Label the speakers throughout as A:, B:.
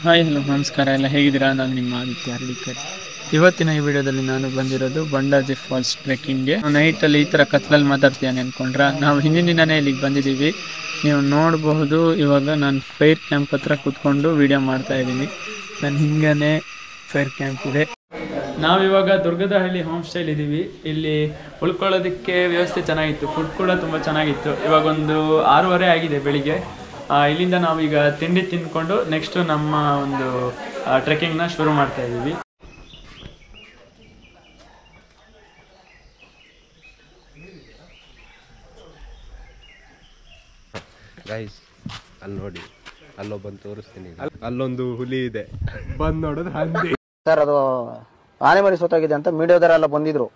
A: Hi hello ನಮಸ್ಕಾರ ಎಲ್ಲ ಹೇಗಿದ್ದೀರಾ? ನಾನು ನಿಮ್ಮ ಆದಿತ್ಯ ಹರಳಿಕರ್. ಇವತ್ತಿನ ಈ ವಿಡಿಯೋದಲ್ಲಿ ನಾನು ಬಂದಿರೋದು ಬಂಡಾಜೆ ಫಾಲ್ಸ್ ಟ್ರೆಕ್ಕಿಂಗ್ಗೆ. ನೈಟಲ್ಲಿ ಈ ಥರ ಕತ್ಲಲ್ಲಿ ಮಾತಾಡ್ತೀಯಾನೆ ಅಂದ್ಕೊಂಡ್ರೆ ನಾವು ಹಿಂದಿನ ದಿನನೇ ಇಲ್ಲಿಗೆ ಬಂದಿದ್ದೀವಿ. ನೀವು ನೋಡಬಹುದು, ಇವಾಗ ನಾನು ಫೈರ್ ಕ್ಯಾಂಪ್ ಹತ್ರ ಕೂತ್ಕೊಂಡು ವಿಡಿಯೋ ಮಾಡ್ತಾ ಇದ್ದೀನಿ. ನಾನು ಹಿಂಗೇ ಫೈರ್ ಕ್ಯಾಂಪ್ ಇದೆ. ನಾವಿವಾಗ ದುರ್ಗದಹಳ್ಳಿ ಹೋಮ್ ಸ್ಟೇಲ್ ಇದ್ದೀವಿ. ಇಲ್ಲಿ ಉಳ್ಕೊಳ್ಳೋದಕ್ಕೆ ವ್ಯವಸ್ಥೆ ಚೆನ್ನಾಗಿತ್ತು, ಫುಡ್ ಕೂಡ ತುಂಬ ಚೆನ್ನಾಗಿತ್ತು. ಇವಾಗ ಒಂದು 6:30 ಆಗಿದೆ ಬೆಳಿಗ್ಗೆ. ಇಲ್ಲಿಂದ ನಾವೀಗ ತಿಂಡಿ ತಿಂದ್ಕೊಂಡು ನೆಕ್ಸ್ಟು ನಮ್ಮ ಒಂದು ಟ್ರೆಕ್ಕಿಂಗ್ನ ಶುರು ಮಾಡ್ತಾ ಇದ್ದೀವಿ.
B: ಗೈಸ್ ಅಲ್ಲಿ ನೋಡಿ, ಅಲ್ಲೊಬ್ಬಂದು ತೋರಿಸ್ತೀನಿ. ಅಲ್ಲೊಂದು ಹುಲಿ ಇದೆ, ಬಂದು ನೋಡಿದ್ರೆ ಹಂದಿ
C: ಸರ್. ಅದು ಆನೆ ಮರಿ ಸೋತಾಗಿದೆ ಅಂತ ಮೀಡಿಯಾದವರೆಲ್ಲ ಬಂದಿದ್ರು.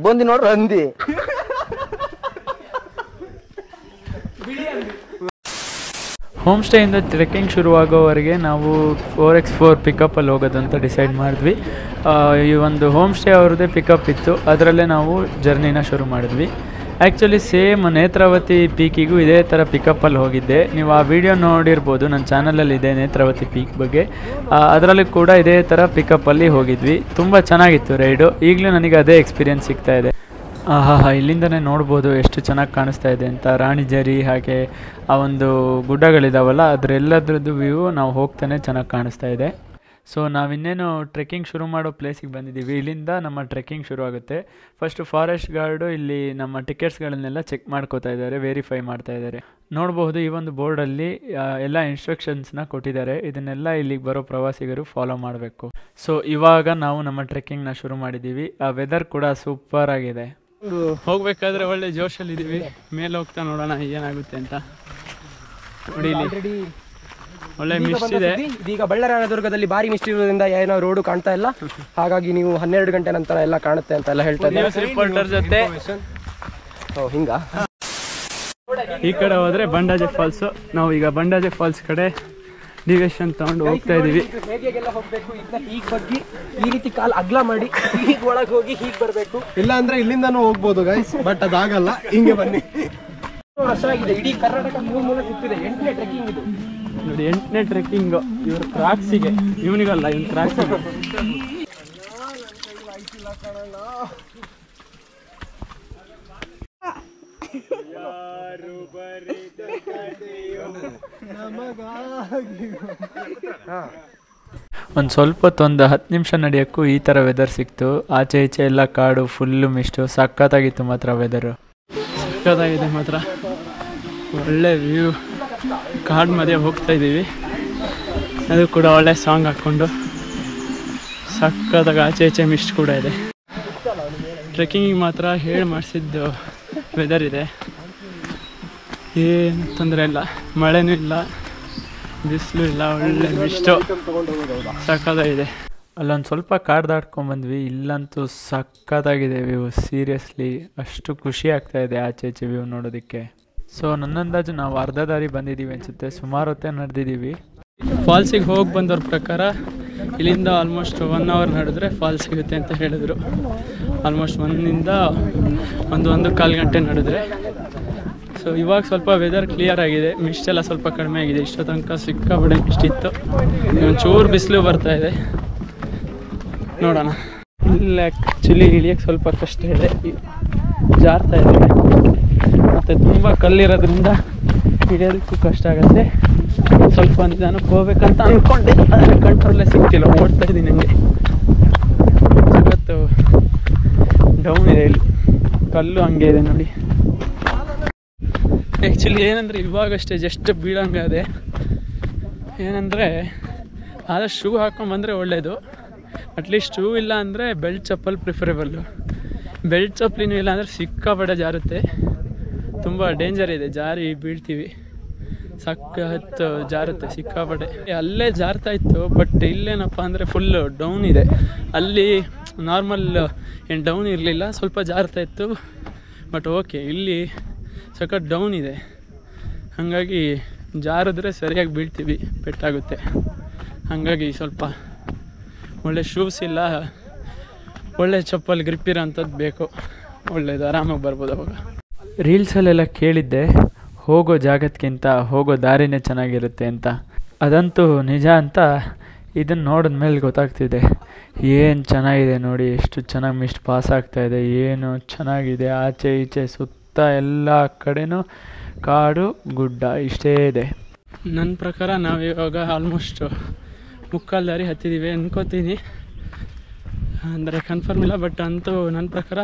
C: ಬಂದು ನೋಡ್ರಿ ಹಂದಿ.
A: ಹೋಮ್ ಸ್ಟೇಯಿಂದ ಟ್ರೆಕ್ಕಿಂಗ್ ಶುರುವಾಗೋವರೆಗೆ ನಾವು 4x4 ಪಿಕಪ್ಪಲ್ಲಿ ಹೋಗೋದಂತ ಡಿಸೈಡ್ ಮಾಡಿದ್ವಿ. ಈ ಒಂದು ಹೋಮ್ ಸ್ಟೇ ಅವ್ರದ್ದೇ ಪಿಕಪ್ ಇತ್ತು, ಅದರಲ್ಲೇ ನಾವು ಜರ್ನಿನ ಶುರು ಮಾಡಿದ್ವಿ. ಆ್ಯಕ್ಚುಲಿ ಸೇಮ್ ನೇತ್ರಾವತಿ ಪೀಕಿಗೂ ಇದೇ ಥರ ಪಿಕಪ್ಪಲ್ಲಿ ಹೋಗಿದ್ದೆ. ನೀವು ಆ ವಿಡಿಯೋ ನೋಡಿರ್ಬೋದು, ನನ್ನ ಚಾನಲಲ್ಲಿ ಇದೆ ನೇತ್ರಾವತಿ ಪೀಕ್ ಬಗ್ಗೆ. ಅದರಲ್ಲಿ ಕೂಡ ಇದೇ ಥರ ಪಿಕಪ್ಪಲ್ಲಿ ಹೋಗಿದ್ವಿ. ತುಂಬ ಚೆನ್ನಾಗಿತ್ತು ರೈಡು. ಈಗಲೂ ನನಗೆ ಅದೇ ಎಕ್ಸ್ಪೀರಿಯೆನ್ಸ್ ಸಿಗ್ತಾ ಇದೆ. ಇಲ್ಲಿಂದನೇ ನೋಡ್ಬೋದು ಎಷ್ಟು ಚೆನ್ನಾಗಿ ಕಾಣಿಸ್ತಾ ಇದೆ ಅಂತ. ರಾಣಿಜರಿ ಹಾಗೆ ಆ ಒಂದು ಗುಡ್ಡಗಳಿದಾವಲ್ಲ, ಅದರೆಲ್ಲದ್ರದ್ದು ವ್ಯೂ ನಾವು ಹೋಗ್ತಾನೆ ಚೆನ್ನಾಗಿ ಕಾಣಿಸ್ತಾ ಇದೆ. ಸೊ ನಾವಿನ್ನೇನು ಟ್ರೆಕ್ಕಿಂಗ್ ಶುರು ಮಾಡೋ ಪ್ಲೇಸಿಗೆ ಬಂದಿದ್ದೀವಿ. ಇಲ್ಲಿಂದ ನಮ್ಮ ಟ್ರೆಕ್ಕಿಂಗ್ ಶುರು ಆಗುತ್ತೆ. ಫಸ್ಟು ಫಾರೆಸ್ಟ್ ಗಾರ್ಡು ಇಲ್ಲಿ ನಮ್ಮ ಟಿಕೆಟ್ಸ್ಗಳನ್ನೆಲ್ಲ ಚೆಕ್ ಮಾಡ್ಕೋತಾ ಇದ್ದಾರೆ, ವೆರಿಫೈ ಮಾಡ್ತಾ ಇದ್ದಾರೆ. ನೋಡಬಹುದು, ಈ ಒಂದು ಬೋರ್ಡಲ್ಲಿ ಎಲ್ಲ ಇನ್ಸ್ಟ್ರಕ್ಷನ್ಸ್ನ ಕೊಟ್ಟಿದ್ದಾರೆ. ಇದನ್ನೆಲ್ಲ ಇಲ್ಲಿಗೆ ಬರೋ ಪ್ರವಾಸಿಗರು ಫಾಲೋ ಮಾಡಬೇಕು. ಸೊ ಇವಾಗ ನಾವು ನಮ್ಮ ಟ್ರೆಕ್ಕಿಂಗ್ನ ಶುರು ಮಾಡಿದ್ದೀವಿ. ಆ ವೆದರ್ ಕೂಡ ಸೂಪರ್ ಆಗಿದೆ. ಹೋಗ್ಬೇಕಾದ್ರೆ ಒಳ್ಳೆ ಜೋಶಲ್ಲಿದ್ದೀವಿ. ಮೇಲೆ ಹೋಗ್ತಾ ನೋಡೋಣ ಏನಾಗುತ್ತೆ ಅಂತ. ನೋಡಿ, ಇಲ್ಲಿ ಒಳ್ಳೆ ಮಿಸ್ಟ್ ಇದೆ.
D: ಇದೀಗ ಬಳ್ಳಾರಿ ದುರ್ಗದಲ್ಲಿ ಭಾರಿ ಮಿಸ್ಟ್ ಇರೋದ್ರಿಂದ ಏನೋ ರೋಡು ಕಾಣ್ತಾ ಇಲ್ಲ. ಹಾಗಾಗಿ ನೀವು 12 ಗಂಟೆ ನಂತರ ಎಲ್ಲ ಕಾಣುತ್ತೆ ಅಂತ ಎಲ್ಲ ಹೇಳ್ತಾ
A: ರಿಪೋರ್ಟರ್ ಜೊತೆ.
D: ಹಿಂಗ
A: ಈ ಕಡೆ ಹೋದ್ರೆ ಬಂಡಾಜೆ ಫಾಲ್ಸ್. ನಾವು ಈಗ ಬಂಡಾಜೆ ಫಾಲ್ಸ್ ಕಡೆ ಡಿವಿಷನ್ ತಗೊಂಡು ಹೋಗ್ತಾ ಇದೀವಿ.
D: ಹೇಗೆಲ್ಲ ಹೋಗ್ಬೇಕು, ಈಗ ಬಗ್ಗೆ ಈ ರೀತಿ ಕಾಲ್ ಅಗ್ಲ ಮಾಡಿ ಈಗ ಒಳಗೆ ಹೋಗಿ ಹೀಗೆ ಬರಬೇಕು.
B: ಇಲ್ಲ ಅಂದ್ರೆ ಇಲ್ಲಿಂದಾನು ಹೋಗ್ಬೋದು ಗೈಸ್, ಬಟ್ ಅದಾಗಲ್ಲ. ಹಿಂಗೆ ಬನ್ನಿ.
D: ವರ್ಷವಾಗಿದೆ, ಇಡೀ ಕರ್ನಾಟಕ ಮೂಲ ಸುತ್ತಿದೆ. 8ನೇ ಟ್ರೆಕ್ಕಿಂಗ್ ಇದು.
A: ನೋಡಿ, 8ನೇ ಟ್ರೆಕ್ಕಿಂಗು. ಇವ್ರ ಕ್ರಾಕ್ಸಿಗೆ, ಇವನಿಗಲ್ಲ, ಇವ್ನ ಕ್ರಾಕ್ಸಿಗೆ. ಒಂದು ಸ್ವಲ್ಪ ಹೊತ್ತು, ಒಂದು 10 ನಿಮಿಷ ನಡೆಯೋಕ್ಕೂ ಈ ಥರ ವೆದರ್ ಸಿಕ್ತು. ಆಚೆ ಈಚೆ ಎಲ್ಲ ಕಾಡು, ಫುಲ್ಲು ಮಿಸ್ಟು. ಸಖತ್ತಾಗಿತ್ತು ಮಾತ್ರ ವೆದರು. ಸಖತ್ತಾಗಿದೆ ಮಾತ್ರ, ಒಳ್ಳೆ ವ್ಯೂ. ಕಾಡು ಮಧ್ಯೆ ಹೋಗ್ತಾ ಇದ್ದೀವಿ, ಅದು ಕೂಡ ಒಳ್ಳೆ ಸಾಂಗ್ ಹಾಕ್ಕೊಂಡು. ಸಖತ್ತಾಗಿ ಆಚೆ ಈಚೆ ಮಿಸ್ಟ್ ಕೂಡ ಇದೆ. ಟ್ರೆಕ್ಕಿಂಗಿಗೆ ಮಾತ್ರ ಹೇಳಿ ಮಾಡಿಸಿದ್ದು ವೆದರ್ ಇದೆ. ಏನು ತೊಂದರೆ ಇಲ್ಲ, ಮಳೆನೂ ಇಲ್ಲ, ಬಿಸಿಲು ಇಲ್ಲ, ಒಳ್ಳೆ ಮಿಸ್ಟು. ಸಖತ್ತಾಗಿದೆ. ಅಲ್ಲೊಂದು ಸ್ವಲ್ಪ ಕಾಡು ದಾಟ್ಕೊಂಡ್ಬಂದ್ವಿ. ಇಲ್ಲಂತೂ ಸಖತ್ತಾಗಿದೆ ವ್ಯೂ. ಸೀರಿಯಸ್ಲಿ ಅಷ್ಟು ಖುಷಿ ಆಗ್ತಾ ಇದೆ ಆಚೆ ಈಚೆ ವ್ಯೂ ನೋಡೋದಕ್ಕೆ. ಸೊ ನನ್ನಂದಾಜು ನಾವು ಅರ್ಧ ದಾರಿ ಬಂದಿದ್ದೀವಿ ಅನಿಸುತ್ತೆ. ಸುಮಾರು ಹೊತ್ತೇ ನಡೆದಿದ್ದೀವಿ. ಫಾಲ್ಸಿಗೆ ಹೋಗಿ ಬಂದವ್ರ ಪ್ರಕಾರ ಇಲ್ಲಿಂದ ಆಲ್ಮೋಸ್ಟ್ 1 ಅವರ್ ನಡೆದ್ರೆ ಫಾಲ್ಸ್ ಸಿಗುತ್ತೆ ಅಂತ ಹೇಳಿದ್ರು. ಆಲ್ಮೋಸ್ಟ್ 1 to 1.25 ಗಂಟೆ ನಡೆದ್ರೆ. ಸೊ ಇವಾಗ ಸ್ವಲ್ಪ ವೆದರ್ ಕ್ಲಿಯರ್ ಆಗಿದೆ, ಮಿಸ್ಟ್ ಎಲ್ಲ ಸ್ವಲ್ಪ ಕಡಿಮೆ ಆಗಿದೆ. ಇಷ್ಟೋ ತನಕ ಸಿಕ್ಕಾಪಟ್ಟೆ ಮಿಸ್ಟ್ ಇತ್ತು. ಒಂಚೂರು ಬಿಸಿಲು ಬರ್ತಾ ಇದೆ. ನೋಡೋಣ. ಇಲ್ಲ, ಆ್ಯಕ್ಚುಲಿ ಇಳಿಯೋಕ್ಕೆ ಸ್ವಲ್ಪ ಕಷ್ಟ ಇದೆ, ಜಾರ್ತಾ ಇದೆ. ಮತ್ತು ತುಂಬ ಕಲ್ಲಿರೋದ್ರಿಂದ ಇಳಿಯೋದಕ್ಕೂ ಕಷ್ಟ ಆಗುತ್ತೆ. ಸ್ವಲ್ಪ ನಿಧಾನಕ್ಕೆ ಹೋಗ್ಬೇಕಂತ ಅಂದ್ಕೊಂಡೆ, ಆದರೆ ಕಂಟ್ರೋಲೇ ಸಿಗ್ತಿಲ್ಲ. ಓಡ್ತಾ ಇದ್ದೀನಿ ಹಂಗೆ. ಸಖತ್ತು ಡೌನ್ ಇದೆ ಇಲ್ಲಿ, ಕಲ್ಲು ಹಂಗೆ ಇದೆ ನೋಡಿ. ಆ್ಯಕ್ಚುಲಿ ಏನಂದರೆ ಇವಾಗಷ್ಟೇ ಜಸ್ಟ್ ಬೀಳಂಗಾದೆ. ಏನಂದರೆ ಆದಷ್ಟು ಶೂ ಹಾಕ್ಕೊಂಬಂದರೆ ಒಳ್ಳೆಯದು. ಅಟ್ಲೀಸ್ಟ್ ಶೂ ಇಲ್ಲ ಅಂದರೆ ಬೆಲ್ಟ್ ಚಪ್ಪಲ್ ಪ್ರಿಫರೇಬಲ್ಲು. ಬೆಲ್ಟ್ ಚಪ್ಪಲಿನೂ ಇಲ್ಲ ಅಂದರೆ ಸಿಕ್ಕಾಪಟ್ಟೆ ಜಾರುತ್ತೆ. ತುಂಬ ಡೇಂಜರ್ ಇದೆ, ಜಾರಿ ಬೀಳ್ತೀವಿ. ಸಖತ್ತು ಜಾರುತ್ತೆ ಸಿಕ್ಕಾಪಟ್ಟೆ. ಅಲ್ಲೇ ಜಾರ್ತಾ ಇತ್ತು, ಬಟ್ ಇಲ್ಲೇನಪ್ಪ ಅಂದರೆ ಫುಲ್ಲು ಡೌನ್ ಇದೆ. ಅಲ್ಲಿ ನಾರ್ಮಲ್ ಏನು ಡೌನ್ ಇರಲಿಲ್ಲ, ಸ್ವಲ್ಪ ಜಾರ್ತಾ ಇತ್ತು. ಬಟ್ ಓಕೆ, ಇಲ್ಲಿ ಸಖತ್ ಡೌನ್ ಇದೆ. ಹಾಗಾಗಿ ಜಾರಿದ್ರೆ ಸರಿಯಾಗಿ ಬೀಳ್ತೀವಿ, ಪೆಟ್ಟಾಗುತ್ತೆ. ಹಾಗಾಗಿ ಸ್ವಲ್ಪ ಒಳ್ಳೆ ಶೂಸ್ ಇಲ್ಲ, ಒಳ್ಳೆ ಚಪ್ಪಲ್ ಗ್ರಿಪ್ ಇರೋ ಅಂಥದ್ದು ಬೇಕು. ಒಳ್ಳೆಯದು, ಆರಾಮಾಗಿ ಬರ್ಬೋದು ಅವಾಗ. ರೀಲ್ಸಲ್ಲೆಲ್ಲ ಕೇಳಿದ್ದೆ, ಹೋಗೋ ಜಾಗಕ್ಕಿಂತ ಹೋಗೋ ದಾರಿನೇ ಚೆನ್ನಾಗಿರುತ್ತೆ ಅಂತ. ಅದಂತೂ ನಿಜ ಅಂತ ಇದನ್ನು ನೋಡಿದ ಮೇಲೆ ಗೊತ್ತಾಗ್ತಿದೆ. ಏನು ಚೆನ್ನಾಗಿದೆ ನೋಡಿ, ಎಷ್ಟು ಚೆನ್ನಾಗಿ ಮಿಸ್ಟ್ ಪಾಸ್ ಆಗ್ತಾಯಿದೆ, ಏನು ಚೆನ್ನಾಗಿದೆ. ಆಚೆ ಈಚೆ ಸುತ್ತ ಎಲ್ಲ ಕಡೆನೂ ಕಾಡು ಗುಡ್ಡ ಇಷ್ಟೇ ಇದೆ. ನನ್ನ ಪ್ರಕಾರ ನಾವಿವಾಗ ಆಲ್ಮೋಸ್ಟ್ ಮುಕ್ಕಾಲು ದಾರಿ ಹತ್ತಿದ್ದೀವಿ ಅನ್ಕೋತೀನಿ, ಅಂದರೆ ಕನ್ಫರ್ಮ್ ಇಲ್ಲ. ಬಟ್ ಅಂತೂ ನನ್ನ ಪ್ರಕಾರ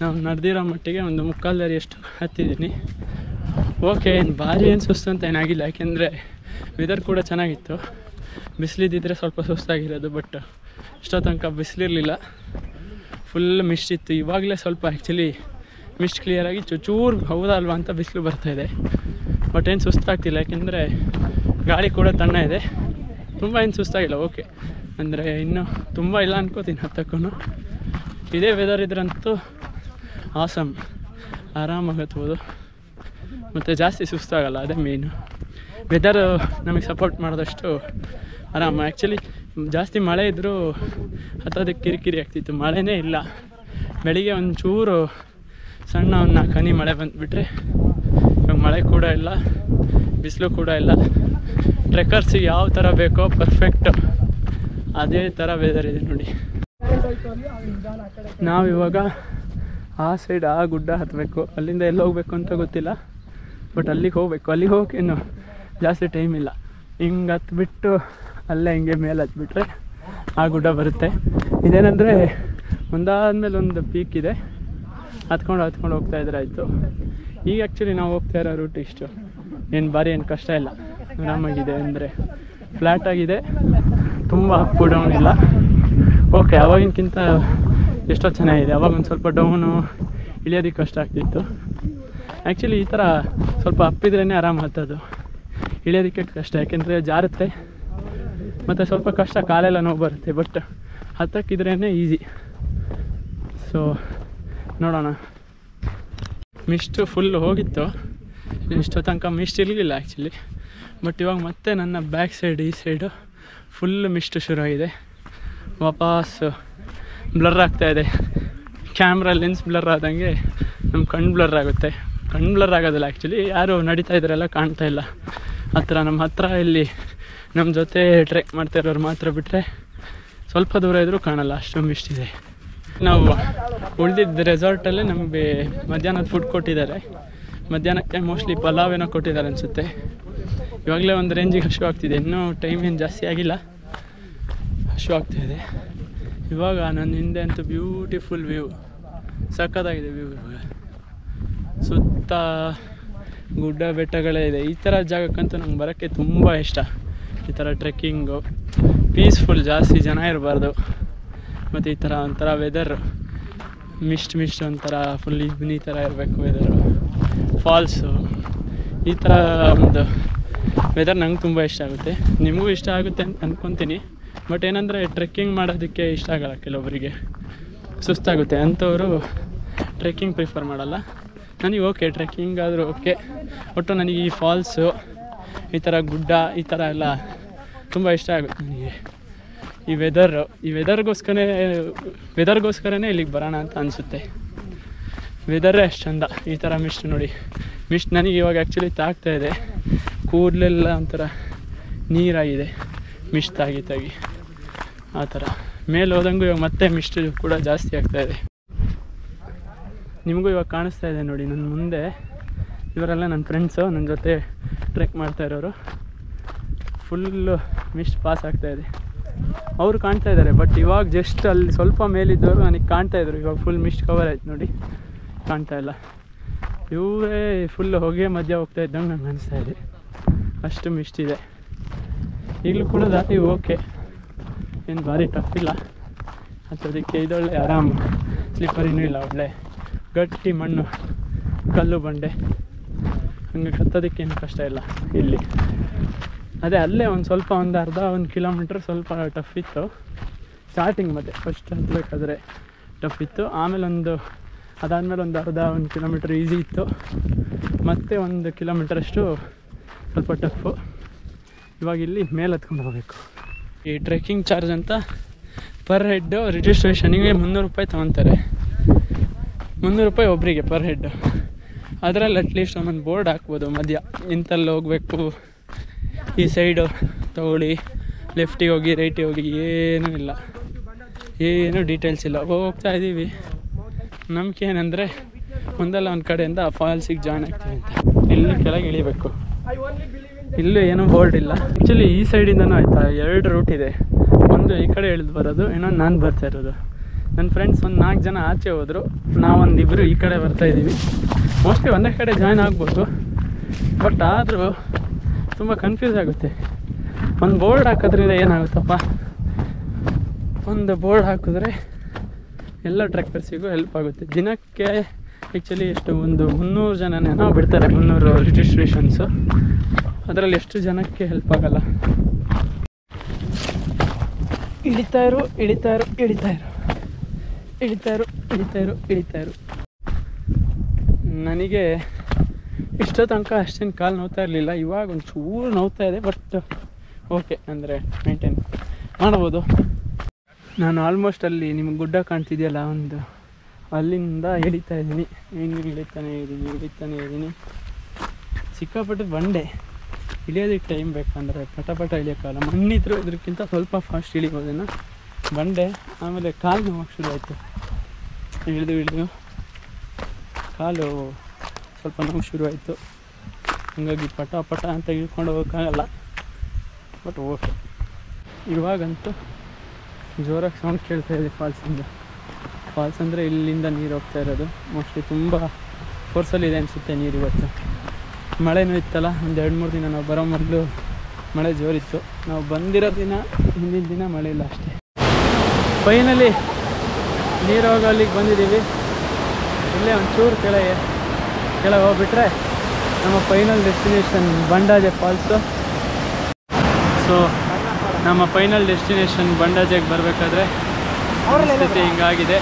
A: ನಾವು ನಡೆದಿರೋ ಮಟ್ಟಿಗೆ ಒಂದು ಮುಕ್ಕಾಲು ದಾರಿ ಎಷ್ಟು ಹತ್ತಿದ್ದೀನಿ. ಓಕೆ, ಏನು ಭಾರಿ ಏನು ಸುಸ್ತು ಅಂತ ಏನಾಗಿಲ್ಲ, ಯಾಕೆಂದರೆ ವೆದರ್ ಕೂಡ ಚೆನ್ನಾಗಿತ್ತು. ಬಿಸಿಲಿದ್ದಿದ್ರೆ ಸ್ವಲ್ಪ ಸುಸ್ತಾಗಿರೋದು, ಬಟ್ ಇಷ್ಟೋ ತನಕ ಬಿಸಿಲಿರಲಿಲ್ಲ, ಫುಲ್ ಮಿಸ್ಟ್ ಇತ್ತು. ಇವಾಗಲೇ ಸ್ವಲ್ಪ ಆ್ಯಕ್ಚುಲಿ ಮಿಸ್ಟ್ ಕ್ಲಿಯರಾಗಿ ಚೂರು ಹೌದಲ್ವಾ ಅಂತ ಬಿಸಿಲು ಬರ್ತಾಯಿದೆ. ಬಟ್ ಏನು ಸುಸ್ತಾಗ್ತಿಲ್ಲ, ಯಾಕೆಂದರೆ ಗಾಳಿ ಕೂಡ ತಣ್ಣ ಇದೆ. ತುಂಬ ಏನು ಸುಸ್ತಾಗಿಲ್ಲ. ಓಕೆ, ಅಂದರೆ ಇನ್ನೂ ತುಂಬ ಇಲ್ಲ ಅನ್ಕೋತೀನಿ ಹತ್ತಕ್ಕೂ. ಇದೇ ವೆದರ್ ಇದ್ರಂತೂ ಆಸಮ್, ಆರಾಮಾಗಿ ಹತ್ಬೋದು ಮತ್ತು ಜಾಸ್ತಿ ಸುಸ್ತಾಗಲ್ಲ. ಅದೇ ಮೇಯ್ನು, ವೆದರ್ ನಮಗೆ ಸಪೋರ್ಟ್ ಮಾಡಿದಷ್ಟು ಆರಾಮ. ಆ್ಯಕ್ಚುಲಿ ಜಾಸ್ತಿ ಮಳೆ ಇದ್ದರೂ ಹತ್ತೋದಕ್ಕೆ ಕಿರಿಕಿರಿ ಆಗ್ತಿತ್ತು. ಮಳೆನೇ ಇಲ್ಲ. ಬೆಳಿಗ್ಗೆ ಒಂಚೂರು ಸಣ್ಣ ಒಂದು 4 ಹನಿ ಮಳೆ ಬಂದುಬಿಟ್ರೆ, ಇವಾಗ ಮಳೆ ಕೂಡ ಇಲ್ಲ, ಬಿಸಿಲು ಕೂಡ ಇಲ್ಲ. ಟ್ರೆಕ್ಕರ್ಸಿಗೆ ಯಾವ ಥರ ಬೇಕೋ ಪರ್ಫೆಕ್ಟ್ ಅದೇ ಥರ ವೆದರ್ ಇದೆ ನೋಡಿ. ನಾವಿವಾಗ ಆ ಸೈಡ್ ಆ ಗುಡ್ಡ ಹತ್ತಬೇಕು. ಅಲ್ಲಿಂದ ಎಲ್ಲಿ ಹೋಗಬೇಕು ಅಂತ ಗೊತ್ತಿಲ್ಲ, ಬಟ್ ಅಲ್ಲಿಗೆ ಹೋಗಬೇಕು. ಅಲ್ಲಿಗೆ ಹೋಗೇನು ಜಾಸ್ತಿ ಟೈಮ್ ಇಲ್ಲ. ಹಿಂಗೆ ಹತ್ಬಿಟ್ಟು ಅಲ್ಲೇ ಹಿಂಗೆ ಮೇಲೆ ಹತ್ಬಿಟ್ರೆ ಆ ಗುಡ್ಡ ಬರುತ್ತೆ. ಇದೇನೆಂದರೆ ಒಂದಾದ್ಮೇಲೆ ಒಂದು ಪೀಕ್ ಇದೆ, ಹತ್ಕೊಂಡು ಹೋಗ್ತಾಯಿದ್ರೆ ಆಯಿತು. ಈಗ ಆ್ಯಕ್ಚುಲಿ ನಾವು ಹೋಗ್ತಾ ಇರೋ ರೂಟ್ ಇಷ್ಟು ಏನು ಭಾರಿ ಏನು ಕಷ್ಟ ಇಲ್ಲ, ಆರಾಮಾಗಿದೆ. ಅಂದರೆ ಫ್ಲ್ಯಾಟಾಗಿದೆ, ತುಂಬ ಅಪ್ ಡೌನ್ ಇಲ್ಲ. ಓಕೆ, ಅವಾಗಿನಕ್ಕಿಂತ ಎಷ್ಟೋ ಚೆನ್ನಾಗಿದೆ. ಅವಾಗ ಒಂದು ಸ್ವಲ್ಪ ಡೌನು ಇಳಿಯೋದಕ್ಕೆ ಕಷ್ಟ ಆಗ್ತಿತ್ತು. ಆ್ಯಕ್ಚುಲಿ ಈ ಥರ ಸ್ವಲ್ಪ ಅಪ್ಪಿದ್ರೇ ಆರಾಮ ಹತ್ತೋದು, ಇಳಿಯೋದಕ್ಕೆ ಕಷ್ಟ, ಯಾಕೆಂದರೆ ಜಾರುತ್ತೆ ಮತ್ತು ಸ್ವಲ್ಪ ಕಷ್ಟ, ಕಾಲೆಲ್ಲ ನೋವು ಬರುತ್ತೆ. ಬಟ್ ಹತ್ತಕ್ಕಿದ್ರೇ ಈಸಿ. ಸೊ ನೋಡೋಣ. ಮಿಸ್ಟು ಫುಲ್ ಹೋಗಿತ್ತು, ಇಷ್ಟೋ ತನಕ ಮಿಸ್ಟ್ ಇರಲಿಲ್ಲ ಆ್ಯಕ್ಚುಲಿ. ಬಟ್ ಇವಾಗ ಮತ್ತೆ ನನ್ನ ಬ್ಯಾಕ್ ಸೈಡ್ ಈ ಸೈಡು ಫುಲ್ ಮಿಸ್ಟ್ ಶುರುವಾಗಿದೆ. ವಾಪಸ್ಸು ಬ್ಲರ್ ಆಗ್ತಾಯಿದೆ. ಕ್ಯಾಮ್ರಾ ಲೆನ್ಸ್ ಬ್ಲರ್ ಆದಂಗೆ ನಮ್ಮ ಕಣ್ಣು ಬ್ಲರ್ ಆಗುತ್ತೆ. ಕಣ್ಣು ಬ್ಲರ್ ಆಗೋದಿಲ್ಲ ಆ್ಯಕ್ಚುಲಿ, ಯಾರು ನಡೀತಾ ಇದ್ದಾರೆಲ್ಲ ಕಾಣ್ತಾ ಇಲ್ಲ. ನಮ್ಮ ಹತ್ರ ಇಲ್ಲಿ ನಮ್ಮ ಜೊತೆ ಟ್ರೆಕ್ ಮಾಡ್ತಾ ಇರೋರು ಮಾತ್ರ ಬಿಟ್ಟರೆ ಸ್ವಲ್ಪ ದೂರ ಇದ್ದರೂ ಕಾಣಲ್ಲ, ಅಷ್ಟು ಮಿಸ್ಟ್ ಇದೆ. ನಾವು ಉಳಿದಿದ್ದ ರೆಸಾರ್ಟಲ್ಲೇ ನಮಗೆ ಮಧ್ಯಾಹ್ನದ ಫುಡ್ ಕೊಟ್ಟಿದ್ದಾರೆ. ಮಧ್ಯಾಹ್ನಕ್ಕೆ ಮೋಸ್ಟ್ಲಿ ಪಲಾವ್ ಏನೋ ಕೊಟ್ಟಿದ್ದಾರೆ ಅನಿಸುತ್ತೆ. ಇವಾಗಲೇ ಒಂದು ರೇಂಜಿಗೆ ಹಶು ಆಗ್ತಿದೆ, ಇನ್ನೂ ಟೈಮ್ ಏನು ಜಾಸ್ತಿ ಆಗಿಲ್ಲ, ಹಶು ಆಗ್ತಾಯಿದೆ. ಇವಾಗ ನನ್ನ ಹಿಂದೆ ಅಂತೂ ಬ್ಯೂಟಿಫುಲ್ ವ್ಯೂ, ಸಕ್ಕತ್ತಾಗಿದೆ ವ್ಯೂ. ಇವಾಗ ಸುತ್ತ ಗುಡ್ಡ ಬೆಟ್ಟಗಳೇ ಇದೆ. ಈ ಥರ ಜಾಗಕ್ಕಂತೂ ನಂಗೆ ಬರೋಕ್ಕೆ ತುಂಬ ಇಷ್ಟ. ಈ ಥರ ಟ್ರೆಕ್ಕಿಂಗು ಪೀಸ್ಫುಲ್, ಜಾಸ್ತಿ ಜನ ಇರಬಾರ್ದು. ಮತ್ತು ಈ ಥರ ಒಂಥರ ವೆದರು ಮಿಸ್ಟ್ ಒಂಥರ ಫುಲ್ ಈ ಥರ ಇರಬೇಕು ವೆದರು. ಫಾಲ್ಸು, ಈ ಥರ ಒಂದು ವೆದರ್ ನಂಗೆ ತುಂಬ ಇಷ್ಟ ಆಗುತ್ತೆ. ನಿಮಗೂ ಇಷ್ಟ ಆಗುತ್ತೆ ಅಂತ ಅಂದ್ಕೊತೀನಿ. ಬಟ್ ಏನಂದರೆ ಟ್ರೆಕ್ಕಿಂಗ್ ಮಾಡೋದಕ್ಕೆ ಇಷ್ಟ ಆಗಲ್ಲ ಕೆಲವೊಬ್ಬರಿಗೆ, ಸುಸ್ತಾಗುತ್ತೆ. ಅಂಥವರು ಟ್ರೆಕ್ಕಿಂಗ್ ಪ್ರಿಫರ್ ಮಾಡಲ್ಲ. ನನಗೆ ಓಕೆ, ಟ್ರೆಕ್ಕಿಂಗ್ ಆದರೂ ಓಕೆ. ಒಟ್ಟು ನನಗೆ ಈ ಫಾಲ್ಸು, ಈ ಥರ ಗುಡ್ಡ, ಈ ಥರ ಎಲ್ಲ ತುಂಬ ಇಷ್ಟ ಆಗುತ್ತೆ ನನಗೆ. ಈ ವೆದರ್ಗೋಸ್ಕರನೇ ಇಲ್ಲಿಗೆ ಬರೋಣ ಅಂತ ಅನಿಸುತ್ತೆ. ವೆದರೇ ಅಷ್ಟು ಚಂದ. ಈ ಥರ ಮಿಸ್ಟ್ ನೋಡಿ, ಮಿಸ್ಟ್ ನನಗೆ ಇವಾಗ ಆ್ಯಕ್ಚುಲಿ ತಾಗ್ತಾಯಿದೆ. ಕೂದಲೆಲ್ಲ ಒಂಥರ ನೀರಾಗಿದೆ ಮಿಸ್ಟ್ ತಾಗಿ ಆ ಥರ. ಮೇಲೆ ಹೋದಂಗೂ ಇವಾಗ ಮತ್ತೆ ಮಿಸ್ಟ್ ಕೂಡ ಜಾಸ್ತಿ ಆಗ್ತಾಯಿದೆ. ನಿಮಗೂ ಇವಾಗ ಕಾಣಿಸ್ತಾ ಇದೆ ನೋಡಿ ನನ್ನ ಮುಂದೆ. ಇವರೆಲ್ಲ ನನ್ನ ಫ್ರೆಂಡ್ಸು, ನನ್ನ ಜೊತೆ ಟ್ರೆಕ್ ಮಾಡ್ತಾ ಇರೋರು. ಫುಲ್ಲು ಮಿಸ್ಟ್ ಪಾಸ್ ಆಗ್ತಾಯಿದೆ. ಅವರು ಕಾಣ್ತಾ ಇದ್ದಾರೆ, ಬಟ್ ಇವಾಗ ಜಸ್ಟ್ ಅಲ್ಲಿ ಸ್ವಲ್ಪ ಮೇಲಿದ್ದವರು ನನಗೆ ಕಾಣ್ತಾಯಿದ್ರು. ಇವಾಗ ಫುಲ್ ಮಿಸ್ಟ್ ಕವರ್ ಆಯ್ತು ನೋಡಿ, ಕಾಣ್ತಾ ಇಲ್ಲ. ಇವರೇ ಫುಲ್ ಹೊಗೆ ಮಧ್ಯ ಹೋಗ್ತಾ ಇದ್ದಂಗೆ ನಂಗೆ ಅನಿಸ್ತಾ ಇದೆ, ಅಷ್ಟು ಮಿಸ್ಟ್ ಇದೆ. ಈಗಲೂ ಕೂಡ ದಾಟಿ ಓಕೆ, ಏನು ಭಾರಿ ಟಫ್ ಇಲ್ಲ ಹತ್ತೋದಕ್ಕೆ. ಇದೊಳ್ಳೆ ಆರಾಮ್, ಸ್ಲಿಪ್ಪರಿನೂ ಇಲ್ಲ, ಒಳ್ಳೆ ಗಟ್ಟಿ ಮಣ್ಣು, ಕಲ್ಲು ಬಂಡೆ, ಹಂಗೆ ಹತ್ತೋದಕ್ಕೆ ಏನು ಕಷ್ಟ ಇಲ್ಲ ಇಲ್ಲಿ. ಅದೇ ಅಲ್ಲೇ ಒಂದು ಅರ್ಧ 1 ಕಿಲೋಮೀಟ್ರ್ ಸ್ವಲ್ಪ ಟಫ್ ಇತ್ತು ಸ್ಟಾರ್ಟಿಂಗ್. ಮತ್ತು ಫಸ್ಟ್ ಹತ್ತಬೇಕಾದ್ರೆ ಟಫ್ ಇತ್ತು. ಅದಾದಮೇಲೆ ಒಂದು ಅರ್ಧ 1 ಕಿಲೋಮೀಟ್ರ್ ಈಸಿ ಇತ್ತು. ಮತ್ತು 1 ಕಿಲೋಮೀಟ್ರಷ್ಟು ಸ್ವಲ್ಪ ಟಫು. ಇವಾಗ ಇಲ್ಲಿ ಮೇಲೆ ಹತ್ಕೊಂಡು ಹೋಗಬೇಕು. ಈ ಟ್ರೆಕ್ಕಿಂಗ್ ಚಾರ್ಜ್ ಅಂತ ಪರ್ ಹೆಡ್ಡು ರಿಜಿಸ್ಟ್ರೇಷನಿಗೆ 300 ರೂಪಾಯಿ ತೊಗೊತಾರೆ. 300 ರೂಪಾಯಿ ಒಬ್ಬರಿಗೆ ಪರ್ ಹೆಡ್ಡು. ಅದರಲ್ಲಿ ಅಟ್ಲೀಸ್ಟ್ ಒಂದೊಂದು ಬೋರ್ಡ್ ಹಾಕ್ಬೋದು ಮಧ್ಯ, ಇಂಥಲ್ಲಿ ಹೋಗಬೇಕು, ಈ ಸೈಡು ತೊಗೊಳ್ಳಿ, ಲೆಫ್ಟಿಗೆ ಹೋಗಿ, ರೈಟಿಗೆ ಹೋಗಿ, ಏನೂ ಇಲ್ಲ, ಏನೂ ಡೀಟೇಲ್ಸ್ ಇಲ್ಲ. ಹೋಗ್ತಾ ಇದ್ದೀವಿ. ನಂಬಿಕೆ ಏನಂದರೆ ಒಂದಲ್ಲ ಒಂದು ಕಡೆಯಿಂದ ಆ ಫಾಲ್ಸಿಗೆ ಜಾಯ್ನ್ ಆಗ್ತೀವಿ ಅಂತ. ಇಲ್ಲಿ ಕೆಳಗೆ ಇಳಿಬೇಕು. ಇಲ್ಲೂ ಏನೂ ಬೋರ್ಡ್ ಇಲ್ಲ. ಆ್ಯಕ್ಚುಲಿ ಈ ಸೈಡಿಂದನೂ ಆಯಿತಾ 2 ರೂಟ್ ಇದೆ. ಒಂದು ಈ ಕಡೆ ಇಳಿದು ಬರೋದು, ಇನ್ನೊಂದು ನಾನು ಬರ್ತಾ ಇರೋದು. ನನ್ನ ಫ್ರೆಂಡ್ಸ್ ಒಂದು 4 ಜನ ಆಚೆ ಹೋದರು, ನಾವೊಂದಿಬ್ಬರು ಈ ಕಡೆ ಬರ್ತಾಯಿದ್ದೀವಿ. ಮೋಸ್ಟ್ಲಿ ಒಂದೇ ಕಡೆ ಜಾಯ್ನ್ ಆಗ್ಬೋದು, ಬಟ್ ಆದರೂ ತುಂಬ ಕನ್ಫ್ಯೂಸ್ ಆಗುತ್ತೆ. ಒಂದು ಬೋರ್ಡ್ ಹಾಕೋದ್ರಿಂದ ಏನಾಗುತ್ತಪ್ಪ, ಒಂದು ಬೋರ್ಡ್ ಹಾಕಿದ್ರೆ ಎಲ್ಲ ಟ್ರೆಕ್ಕರ್ಸಿಗೂ ಹೆಲ್ಪ್ ಆಗುತ್ತೆ. ದಿನಕ್ಕೆ ಆ್ಯಕ್ಚುಲಿ ಎಷ್ಟು ಒಂದು 300 ಜನನೇನೋ ಬಿಡ್ತಾರೆ, 300 ರಿಜಿಸ್ಟ್ರೇಷನ್ಸು. ಅದರಲ್ಲಿ ಎಷ್ಟು ಜನಕ್ಕೆ ಹೆಲ್ಪ್ ಆಗಲ್ಲ. ಇಳಿತಾಯಿರು. ನನಗೆ ಇಷ್ಟೋ ತನಕ ಅಷ್ಟೇನು ಕಾಲು ನೋವ್ತಾ ಇರಲಿಲ್ಲ, ಇವಾಗ ಒಂಚೂರು ನೋವ್ತಾ ಇದೆ. ಬಟ್ ಓಕೆ, ಅಂದರೆ ಮೇಂಟೈನ್ ಮಾಡ್ಬೋದು. ನಾನು ಆಲ್ಮೋಸ್ಟ್ ಅಲ್ಲಿ ನಿಮಗೆ ಗುಡ್ಡ ಕಾಣ್ತಿದೆಯಲ್ಲ, ಒಂದು ಅಲ್ಲಿಂದ ಇಳಿತಾ ಇದ್ದೀನಿ. ಹೆಂಗೆ ಇಳಿತಾನೆ ಇದ್ದೀನಿ. ಸಿಕ್ಕಾಪಟ್ಟೆ ಬಂಡೆ, ಇಳಿಯೋದಕ್ಕೆ ಟೈಮ್ ಬೇಕಂದರೆ ಪಟ ಇಳಿಯೋಕ್ಕಲ್ಲ. ಮಣ್ಣಿದ್ರು ಇದಕ್ಕಿಂತ ಸ್ವಲ್ಪ ಫಾಸ್ಟ್ ಇಳಿಬೋದೇನೋ. ಬಂಡೆ, ಆಮೇಲೆ ಕಾಲು ನೋವು ಶುರು ಆಯಿತು. ಇಳಿದು ಕಾಲು ಸ್ವಲ್ಪ ನೋವು ಶುರು ಆಯಿತು. ಹಾಗಾಗಿ ಪಟ ಅಂತ ಇಳ್ಕೊಂಡು ಹೋಗೋಕ್ಕಾಗಲ್ಲ. ಬಟ್ ಓಕೆ, ಇವಾಗಂತೂ ಜೋರಾಗಿ ಸೌಂಡ್ ಕೇಳ್ತಾ ಇದೆ ಫಾಲ್ಸಿಂದ. ಫಾಲ್ಸ್ ಅಂದರೆ ಇಲ್ಲಿಂದ ನೀರು ಹೋಗ್ತಾ ಇರೋದು. ಮೋಸ್ಟ್ಲಿ ತುಂಬ ಫೋರ್ಸಲ್ಲಿದೆ ಅನಿಸುತ್ತೆ ನೀರು. ಇವತ್ತು ಮಳೆನೂ ಇತ್ತಲ್ಲ, ಒಂದು 2-3 ದಿನ ನಾವು ಬರೋ ಮೊದಲು ಮಳೆ ಜೋರಿತ್ತು. ನಾವು ಬಂದಿರೋ ದಿನ, ಹಿಂದಿನ ದಿನ ಮಳೆ ಇಲ್ಲ ಅಷ್ಟೇ. ಫೈನಲಿ ನೀರು ಹೋಗೋ ಅಲ್ಲಿಗೆ ಬಂದಿದ್ದೀವಿ. ಇಲ್ಲೇ ಒಂಚೂರು ಕೆಳಗೆ ಹೋಗ್ಬಿಟ್ರೆ ನಮ್ಮ final destination Bandaje falls. So ನಮ್ಮ ಫೈನಲ್ ಡೆಸ್ಟಿನೇಷನ್ ಬಂಡಾಜೆಗೆ ಬರಬೇಕಾದ್ರೆ ಸ್ಥಿತಿ ಹಿಂಗಾಗಿದೆ.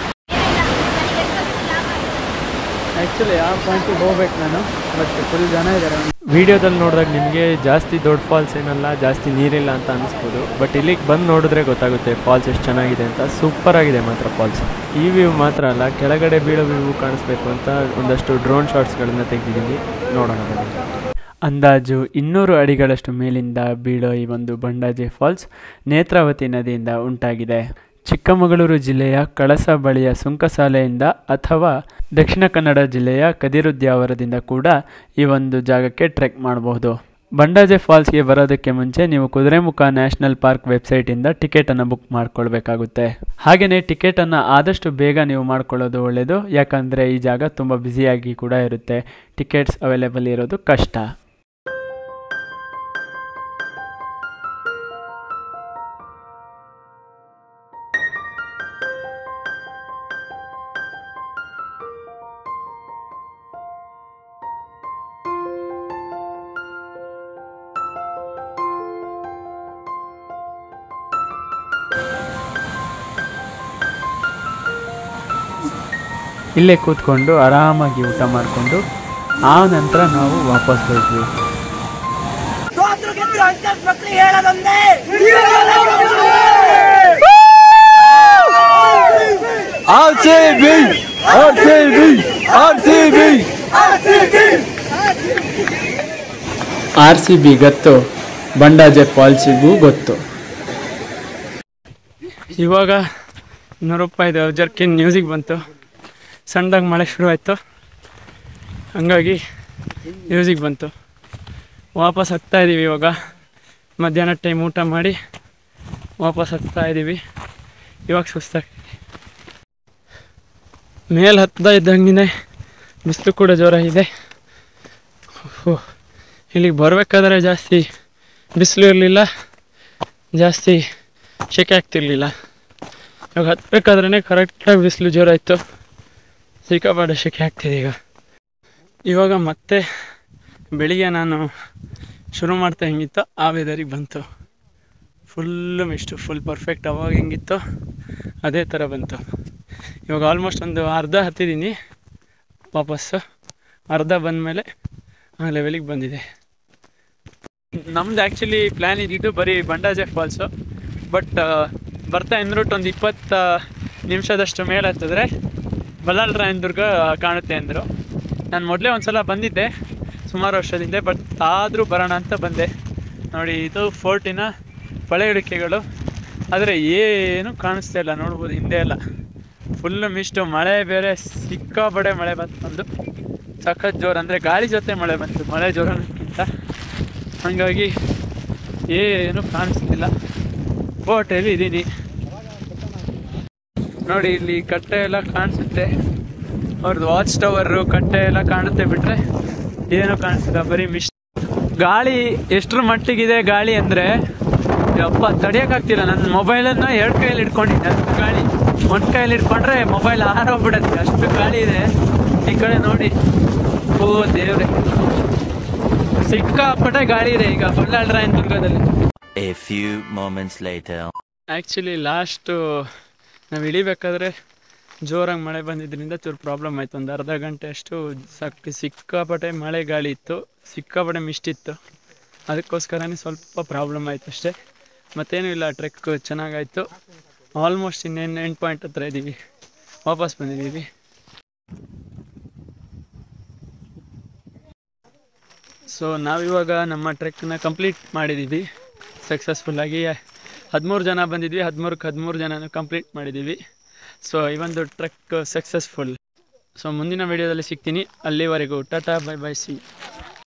A: ಆ್ಯಕ್ಚುಲಿ ಆ ಪಾಯಿಂಟಿಗೆ ಹೋಗ್ಬೇಕು ನಾನು, ಬಟ್ ಫುಲ್ ಜನ ಇದ್ದಾರೆ.
B: ವಿಡಿಯೋದಲ್ಲಿ ನೋಡಿದಾಗ ನಿಮಗೆ ಜಾಸ್ತಿ ದೊಡ್ಡ ಫಾಲ್ಸ್ ಏನಲ್ಲ, ಜಾಸ್ತಿ ನೀರಿಲ್ಲ ಅಂತ ಅನಿಸ್ಬೋದು. ಬಟ್ ಇಲ್ಲಿಗೆ ಬಂದು ನೋಡಿದ್ರೆ ಗೊತ್ತಾಗುತ್ತೆ ಫಾಲ್ಸ್ ಎಷ್ಟು ಚೆನ್ನಾಗಿದೆ ಅಂತ. ಸೂಪರಾಗಿದೆ ಮಾತ್ರ ಫಾಲ್ಸ್. ಈ ವ್ಯೂ ಮಾತ್ರ ಅಲ್ಲ, ಕೆಳಗಡೆ ಬೀಳೋ ವ್ಯೂ ಕಾಣಿಸ್ಬೇಕು ಅಂತ ಒಂದಷ್ಟು ಡ್ರೋನ್ ಶಾಟ್ಸ್ಗಳನ್ನು ತೆಗೆದಿದ್ದೀನಿ, ನೋಡೋಣ ಬನ್ನಿ. ಅಂದಾಜು 200 ಅಡಿಗಳಷ್ಟು ಮೇಲಿಂದ ಬೀಳೋ ಈ ಒಂದು ಬಂಡಾಜೆ ಫಾಲ್ಸ್ ನೇತ್ರಾವತಿ ನದಿಯಿಂದ ಉಂಟಾಗಿದೆ. ಚಿಕ್ಕಮಗಳೂರು ಜಿಲ್ಲೆಯ ಕಳಸ ಬಳಿಯ ಸುಂಕಸಾಲೆಯಿಂದ ಅಥವಾ ದಕ್ಷಿಣ ಕನ್ನಡ ಜಿಲ್ಲೆಯ ಕದಿರುದ್ಯಾವರದಿಂದ ಕೂಡ ಈ ಒಂದು ಜಾಗಕ್ಕೆ ಟ್ರೆಕ್ ಮಾಡಬಹುದು. ಬಂಡಾಜೆ ಫಾಲ್ಸ್ಗೆ ಬರೋದಕ್ಕೆ ಮುಂಚೆ ನೀವು ಕುದುರೆಮುಖ ನ್ಯಾಷನಲ್ ಪಾರ್ಕ್ ವೆಬ್ಸೈಟಿಂದ ಟಿಕೆಟನ್ನು ಬುಕ್ ಮಾಡ್ಕೊಳ್ಬೇಕಾಗುತ್ತೆ. ಹಾಗೆಯೇ ಟಿಕೆಟನ್ನು ಆದಷ್ಟು ಬೇಗ ನೀವು ಮಾಡ್ಕೊಳ್ಳೋದು ಒಳ್ಳೆಯದು, ಯಾಕಂದರೆ ಈ ಜಾಗ ತುಂಬ ಬ್ಯುಸಿಯಾಗಿ ಕೂಡ ಇರುತ್ತೆ. ಟಿಕೆಟ್ಸ್ ಅವೈಲೇಬಲ್ ಇರೋದು ಕಷ್ಟ. ಇಲ್ಲೇ ಕೂತ್ಕೊಂಡು ಆರಾಮಾಗಿ ಊಟ ಮಾಡಿಕೊಂಡು ಆ ನಂತರ ನಾವು ವಾಪಸ್ ಹೋದ್ವಿ. RCB ಗೊತ್ತು, ಬಂಡಾಜೆ ಫಾಲ್ಸಿಗೂ ಗೊತ್ತು. ಇವಾಗ 100 ರೂಪಾಯಿದು ಜರ್ಕಿನ್ ಮ್ಯೂಸಿಕ್ ಬಂತು. ಸಣ್ಣದಾಗಿ ಮಳೆ ಶುರುವಾಯಿತು, ಹಂಗಾಗಿ ಮ್ಯೂಸಿಕ್ ಬಂತು. ವಾಪಸ್ ಹತ್ತಾ ಇದ್ದೀವಿ. ಇವಾಗ ಮಧ್ಯಾಹ್ನ ಟೈಮ್ ಊಟ ಮಾಡಿ ವಾಪಸ್ ಹತ್ತಾ ಇದ್ದೀವಿ. ಇವಾಗ ಸುಸ್ತಾಗಿ ಮೇಲೆ ಹತ್ತಾ ಇದ್ದಂಗೆ ಬಿಸಿಲು ಕೂಡ ಜೋರಾಗಿದೆ. ಇಲ್ಲಿಗೆ ಬರಬೇಕಾದ್ರೆ ಜಾಸ್ತಿ ಬಿಸಿಲು ಇರಲಿಲ್ಲ, ಜಾಸ್ತಿ ಸೆಕೆ ಆಗ್ತಿರ್ಲಿಲ್ಲ. ಇವಾಗ ಹತ್ಬೇಕಾದ್ರೇ ಕರೆಕ್ಟಾಗಿ ಬಿಸಿಲು ಜೋರಾಯಿತು, ಸಿಕ್ಕಾಪಟ್ಟೆ ಸೆಕೆ ಆಗ್ತಿದೆ. ಇವಾಗ ಮತ್ತೆ ಬೆಳಿಗ್ಗೆ ನಾನು ಶುರು ಮಾಡ್ತಾ ಹೆಂಗಿತ್ತು ಆ ವೆದರಿಗೆ ಬಂತು. Full mist, full perfect. ಅವಾಗ ಹೆಂಗಿತ್ತು ಅದೇ ಥರ ಬಂತು. ಇವಾಗ ಆಲ್ಮೋಸ್ಟ್ ಒಂದು ಅರ್ಧ ಹತ್ತಿದ್ದೀನಿ, ವಾಪಸ್ಸು ಅರ್ಧ ಬಂದಮೇಲೆ ಆ ಲೆವೆಲಿಗೆ ಬಂದಿದೆ. ನಮ್ದು ಆ್ಯಕ್ಚುಲಿ ಪ್ಲ್ಯಾನ್ ಇದ್ದಿದ್ದು ಬರೀ ಬಂಡಾಜೆ ಫಾಲ್ಸು. ಬಟ್ ಬರ್ತಾ ರೂಟ್ ಒಂದು 20 ನಿಮಿಷದಷ್ಟು ಮೇಲೆ ಹತ್ತಿದ್ರೆ ಬಲ್ಲಾಳ್ ರಾಯನದುರ್ಗ ಕಾಣುತ್ತೆ ಅಂದರು. ನಾನು ಮೊದಲೇ ಒಂದು ಸಲ ಬಂದಿದ್ದೆ ಸುಮಾರು ವರ್ಷದಿಂದ, ಬಟ್ ಆದರೂ ಬರೋಣ ಅಂತ ಬಂದೆ.
A: ನೋಡಿ ಇದು ಫೋರ್ಟಿನ ಪಳೆಯುಳಿಕೆಗಳು. ಆದರೆ ಏನು ಕಾಣಿಸ್ತಾ ಇಲ್ಲ, ನೋಡ್ಬೋದು ಹಿಂದೆ ಎಲ್ಲ ಫುಲ್ಲು ಮಿಸ್ಟು. ಮಳೆ ಬೇರೆ ಸಿಕ್ಕಾಪಡೆ ಮಳೆ ಬಂದು ಸಖತ್ ಜೋರು, ಅಂದರೆ ಗಾಳಿ ಜೊತೆ ಮಳೆ ಬಂತು, ಮಳೆ ಜೋರಕ್ಕಿಂತ. ಹಾಗಾಗಿ ಏನು ಕಾಣಿಸ್ತಿಲ್ಲ. ಕೋಟೆಯಲ್ಲಿ ಇದ್ದೀನಿ ನೋಡಿ, ಇಲ್ಲಿ ಕಟ್ಟೆ ಎಲ್ಲ ಕಾಣಿಸುತ್ತೆ, ಅವ್ರದ್ದು ವಾಚ್ ಟವರು ಕಟ್ಟೆ ಎಲ್ಲ ಕಾಣುತ್ತೆ, ಬಿಟ್ರೆ ಏನು ಕಾಣಿಸ್ತಿಲ್ಲ, ಬರೀ ಮಿಸ್ಟ್. ಗಾಳಿ ಎಷ್ಟರ ಮಟ್ಟಿಗಿದೆ ಗಾಳಿ ಅಂದರೆ ಅಪ್ಪ ತಡಿಯೋಕ್ಕಾಗ್ತಿಲ್ಲ. ನನ್ನ ಮೊಬೈಲನ್ನು 2 ಕೈಯಲ್ಲಿ ಇಟ್ಕೊಂಡಿದ್ದೆ, ಅಷ್ಟು ಗಾಳಿ. ಒಂದು ಕೈಯಲ್ಲಿ ಇಟ್ಕೊಂಡ್ರೆ ಮೊಬೈಲ್ ಹಾರೋಗ್ಬಿಡತ್ತೆ, ಅಷ್ಟು ಗಾಳಿ ಇದೆ. ಈ ಕಡೆ ನೋಡಿ, ಓ ದೇವ್ರೆ, ಸಿಕ್ಕಾಪಟ್ಟೆ ಗಾಳಿ ಇದೆ ಈಗ ಬಳ್ಳಾರಿ ರಾಯನದುರ್ಗದಲ್ಲಿ.
E: A few moments later.
A: Actually last ನಾವು ಇಳಿಬೇಕಾದ್ರೆ ಜೋರಾಗಿ ಮಳೆ ಬಂದಿದ್ದರಿಂದ ಚೂರು ಪ್ರಾಬ್ಲಮ್ ಆಯಿತು. ಒಂದು ಅರ್ಧ ಗಂಟೆ ಅಷ್ಟು ಸಿಕ್ಕಾಪಟ್ಟೆ ಮಳೆ ಗಾಳಿ ಇತ್ತು, ಸಿಕ್ಕಾಪಟ್ಟೆ ಮಿಸ್ಟ್ ಇತ್ತು. ಅದಕ್ಕೋಸ್ಕರನೇ ಸ್ವಲ್ಪ ಪ್ರಾಬ್ಲಮ್ ಆಯಿತು ಅಷ್ಟೇ, ಮತ್ತೇನೂ ಇಲ್ಲ. ಟ್ರೆಕ್ ಚೆನ್ನಾಗಾಯಿತು. ಆಲ್ಮೋಸ್ಟ್ ಇನ್ನೇನು ಎಂಡ್ ಪಾಯಿಂಟ್ ಹತ್ರ ಇದ್ದೀವಿ, ವಾಪಸ್ ಬಂದಿದ್ದೀವಿ. ಸೊ ನಾವಿವಾಗ ನಮ್ಮ ಟ್ರೆಕ್ನ ಕಂಪ್ಲೀಟ್ ಮಾಡಿದ್ದೀವಿ ಸಕ್ಸಸ್ಫುಲ್ಲಾಗಿ. 13 ಜನ ಬಂದಿದ್ವಿ, 13 ಜನನೂ ಕಂಪ್ಲೀಟ್ ಮಾಡಿದ್ದೀವಿ. ಸೊ ಈ ಒಂದು ಟ್ರೆಕ್ ಸಕ್ಸಸ್ಫುಲ್. ಸೊ ಮುಂದಿನ ವಿಡಿಯೋದಲ್ಲಿ ಸಿಗ್ತೀನಿ, ಅಲ್ಲಿವರೆಗೂ ಟಾಟಾ ಬೈ ಬೈ ಸಿ.